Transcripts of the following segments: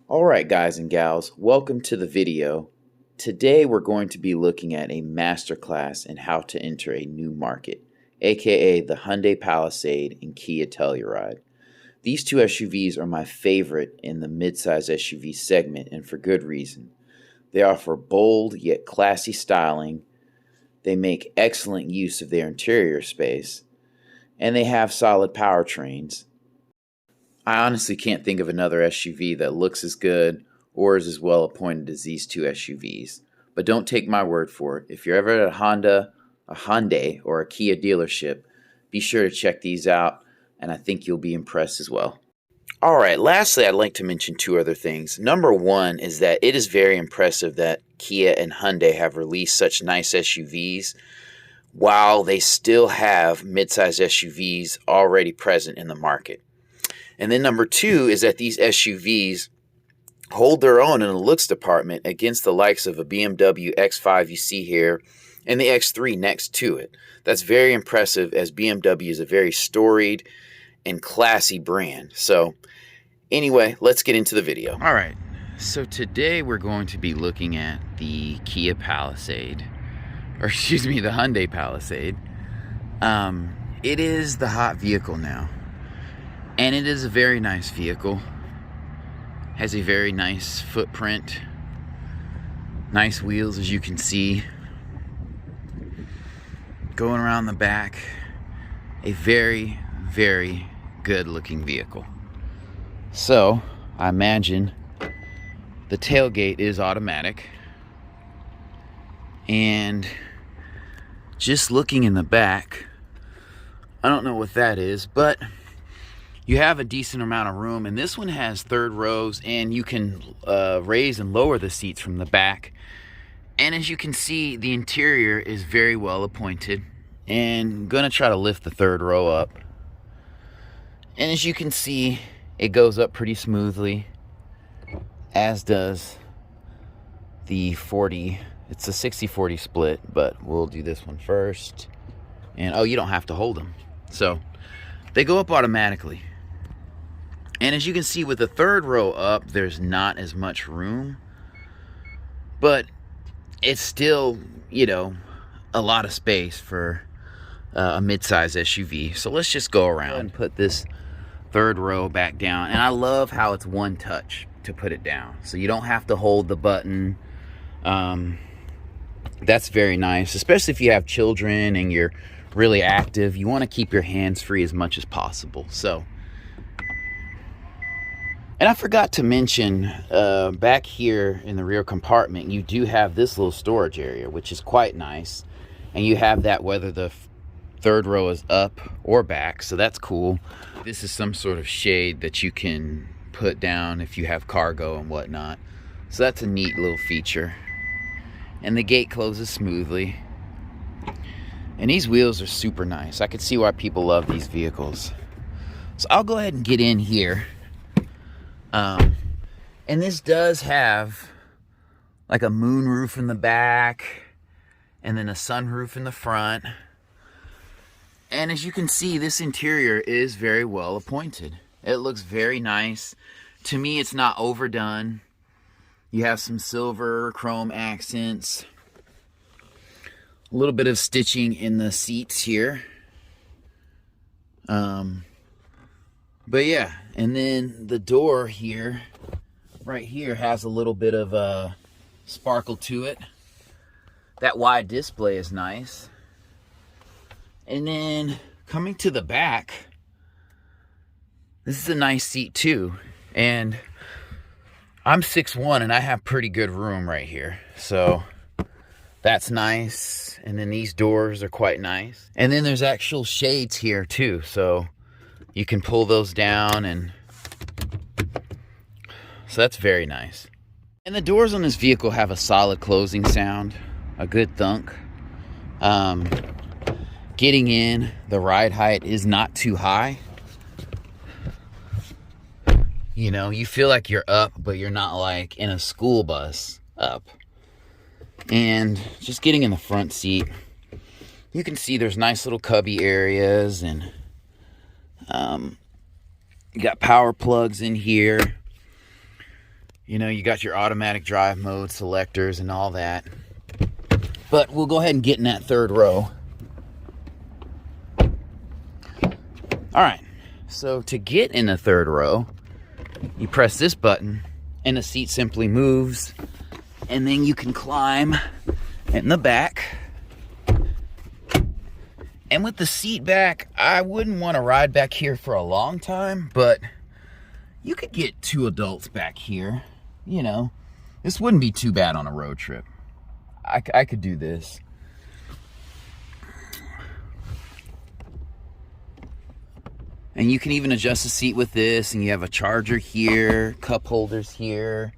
Alright guys and gals, welcome to the video. Today we're going to be looking at a masterclass in how to enter a new market, aka the Hyundai Palisade and Kia Telluride. These two SUVs are my favorite in the midsize SUV segment, and for good reason. They offer bold yet classy styling, they make excellent use of their interior space, and they have solid powertrains. I honestly can't think of another SUV that looks as good or is as well appointed as these two SUVs. But don't take my word for it. If you're ever at a Hyundai, or a Kia dealership, be sure to check these out, and I think you'll be impressed as well. Alright, lastly, I'd like to mention two other things. Number one is that it is very impressive that Kia and Hyundai have released such nice SUVs while they still have midsize SUVs already present in the market. And then number two is that these SUVs hold their own in the looks department against the likes of a BMW X5 you see here and the X3 next to it. That's very impressive, as BMW is a very storied and classy brand. So anyway, let's get into the video. All right, so today we're going to be looking at the Kia Palisade, or excuse me, the Hyundai Palisade. It is the hot vehicle now. And it is a very nice vehicle. Has a very nice footprint. Nice wheels, as you can see. Going around the back. A very, very good looking vehicle. So, I imagine the tailgate is automatic. And just looking in the back, I don't know what that is, but you have a decent amount of room, and this one has third rows, and you can raise and lower the seats from the back. And as you can see, the interior is very well appointed, and I'm gonna try to lift the third row up. And as you can see, it goes up pretty smoothly, as does the 40. It's a 60-40 split, but we'll do this one first. And oh, you don't have to hold them, so they go up automatically. And as you can see, with the third row up, there's not as much room, but it's still, you know, a lot of space for a midsize SUV. So let's just go around and put this third row back down. And I love how it's one touch to put it down, so you don't have to hold the button. That's very nice, especially if you have children and you're really active. You want to keep your hands free as much as possible. So, and I forgot to mention, back here in the rear compartment, you do have this little storage area, which is quite nice. And you have that whether the third row is up or back, so that's cool. This is some sort of shade that you can put down if you have cargo and whatnot. So that's a neat little feature. And the gate closes smoothly. And these wheels are super nice. I can see why people love these vehicles. So I'll go ahead and get in here. And this does have like a moonroof in the back and then a sunroof in the front. And as you can see, this interior is very well appointed. It looks very nice. To me, it's not overdone. You have some silver chrome accents. A little bit of stitching in the seats here. But yeah, and then the door here, right here, has a little bit of sparkle to it. That wide display is nice. And then coming to the back, this is a nice seat too. And I'm 6'1" and I have pretty good room right here. So that's nice. And then these doors are quite nice. And then there's actual shades here too. So you can pull those down, and so that's very nice. And the doors on this vehicle have a solid closing sound, a good thunk. Getting in, the ride height is not too high. You know, you feel like you're up, but you're not like in a school bus up. And just getting in the front seat, you can see there's nice little cubby areas, and you got power plugs in here. You know, you got your automatic drive mode selectors and all that. But we'll go ahead and get in that third row. All right, so to get in the third row, you press this button and the seat simply moves, and then you can climb in the back. And with the seat back, I wouldn't want to ride back here for a long time, but you could get 2 adults back here. You know, this wouldn't be too bad on a road trip. I could do this. And you can even adjust the seat with this, and you have a charger here, cup holders here.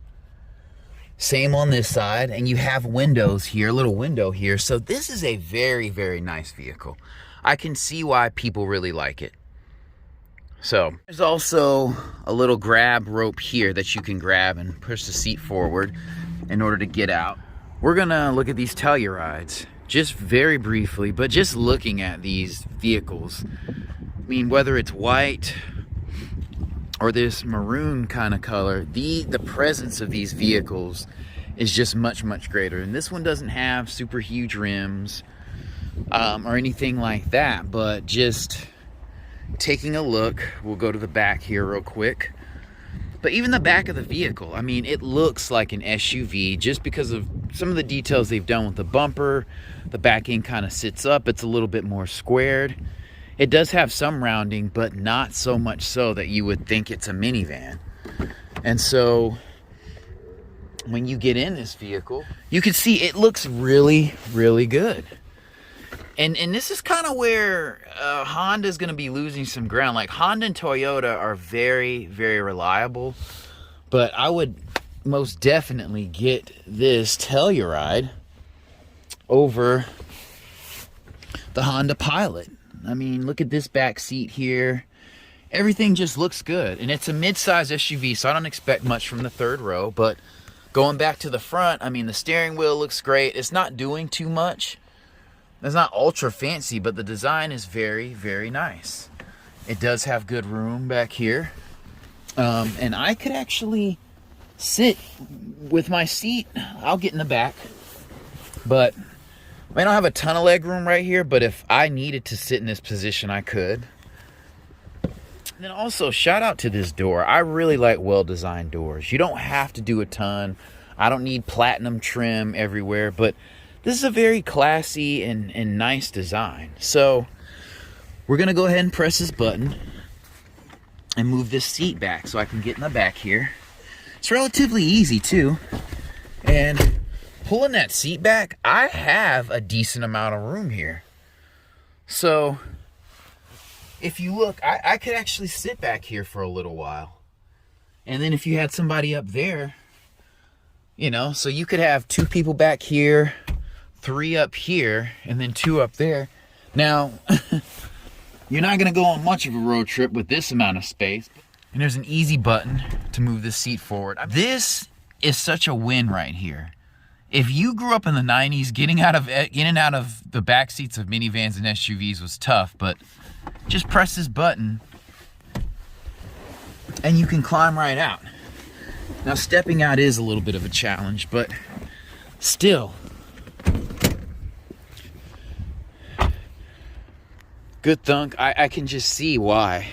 Same on this side, and you have windows here, a little window here. So this is a very, very nice vehicle. I can see why people really like it. So there's also a little grab rope here that you can grab and push the seat forward in order to get out. We're gonna look at these Tellurides just very briefly, but just looking at these vehicles, I mean, whether it's white or this maroon kind of color, the presence of these vehicles is just much, much greater. And this one doesn't have super huge rims or anything like that, but just taking a look, we'll go to the back here real quick. But even the back of the vehicle, I mean, it looks like an SUV just because of some of the details they've done with the bumper. The back end kind of sits up, it's a little bit more squared. It does have some rounding, but not so much so that you would think it's a minivan. And so when you get in this vehicle, you can see it looks really, really good. And this is kind of where Honda is going to be losing some ground. Like, Honda and Toyota are very, very reliable. But I would most definitely get this Telluride over the Honda Pilot. I mean, look at this back seat here. Everything just looks good. And it's a mid-size SUV, so I don't expect much from the third row. But going back to the front, I mean, the steering wheel looks great. It's not doing too much. It's not ultra fancy, but the design is very, very nice. It does have good room back here. And I could actually sit with my seat. I'll get in the back. But I don't have a ton of leg room right here, but if I needed to sit in this position, I could. And then also, shout out to this door. I really like well-designed doors. You don't have to do a ton. I don't need platinum trim everywhere, but this is a very classy and nice design. So we're going to go ahead and press this button and move this seat back so I can get in the back here. It's relatively easy too. And pulling that seat back, I have a decent amount of room here. So if you look, I could actually sit back here for a little while. And then if you had somebody up there, you know, so you could have 2 people back here, 3 up here, and then 2 up there. Now, you're not going to go on much of a road trip with this amount of space. And there's an easy button to move the seat forward. This is such a win right here. If you grew up in the 90s, getting in and out of the back seats of minivans and SUVs was tough, but just press this button and you can climb right out. Now, stepping out is a little bit of a challenge, but still, good thunk. I can just see why.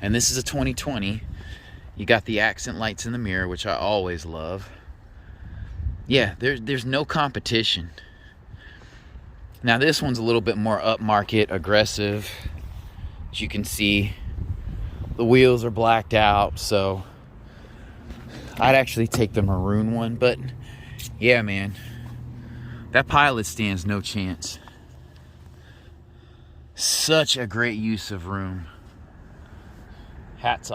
And this is a 2020. You got the accent lights in the mirror, which I always love. Yeah, there's no competition. Now this one's a little bit more upmarket, aggressive. As you can see, the wheels are blacked out, so I'd actually take the maroon one. But yeah, man, that Pilot stands no chance. Such a great use of room. Hats off.